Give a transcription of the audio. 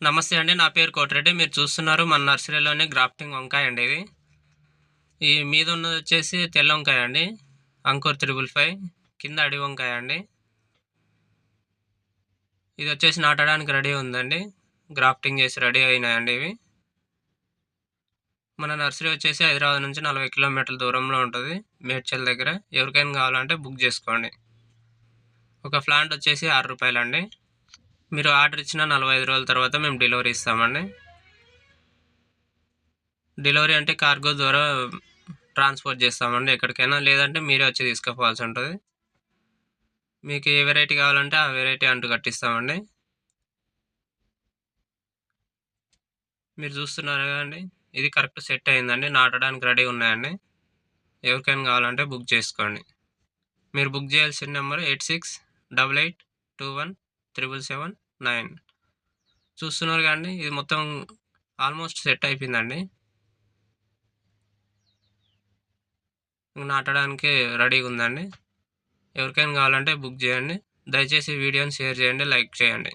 నమస్తే అండి. నా పేరు కోటిరెడ్డి. మీరు చూస్తున్నారు మన నర్సరీలోనే గ్రాఫ్టింగ్ వంకాయ అండి ఇది. ఈ మీద ఉన్నది వచ్చేసి తెల్ల వంకాయ అండి. అంకుర్ 555. కింద అడి వంకాయ అండి. ఇది వచ్చేసి నాటడానికి రెడీ ఉందండి. గ్రాఫ్టింగ్ చేసి రెడీ అయినాయండి ఇవి. మన నర్సరీ వచ్చేసి హైదరాబాద్ నుంచి 40 కిలోమీటర్ల దూరంలో ఉంటుంది, మేడ్చల్ దగ్గర. ఎవరికైనా కావాలంటే బుక్ చేసుకోండి. ఒక ప్లాంట్ వచ్చేసి ₹6 అండి. మీరు ఆర్డర్ ఇచ్చిన 45 రోజుల తర్వాత మేము డెలివరీ ఇస్తామండి. డెలివరీ అంటే కార్గో ద్వారా ట్రాన్స్పోర్ట్ చేస్తామండి ఎక్కడికైనా, లేదంటే మీరే వచ్చి తీసుకుపోవాల్సి ఉంటుంది. మీకు ఏ వెరైటీ కావాలంటే ఆ వెరైటీ అంటూ కట్టిస్తామండి. మీరు చూస్తున్నారు కదండి, ఇది కరెక్ట్ సెట్ అయిందండి. నాటడానికి రెడీ ఉన్నాయండి. ఎవరికైనా కావాలంటే బుక్ చేసుకోండి. మీరు బుక్ చేయాల్సిన నెంబర్ 8688217779. చూస్తున్నారు కదండి, ఇది మొత్తం ఆల్మోస్ట్ సెట్ అయిపోయిందండి. నాటడానికి రెడీగా ఉందండి. ఎవరికైనా కావాలంటే బుక్ చేయండి. దయచేసి వీడియోని షేర్ చేయండి, లైక్ చేయండి.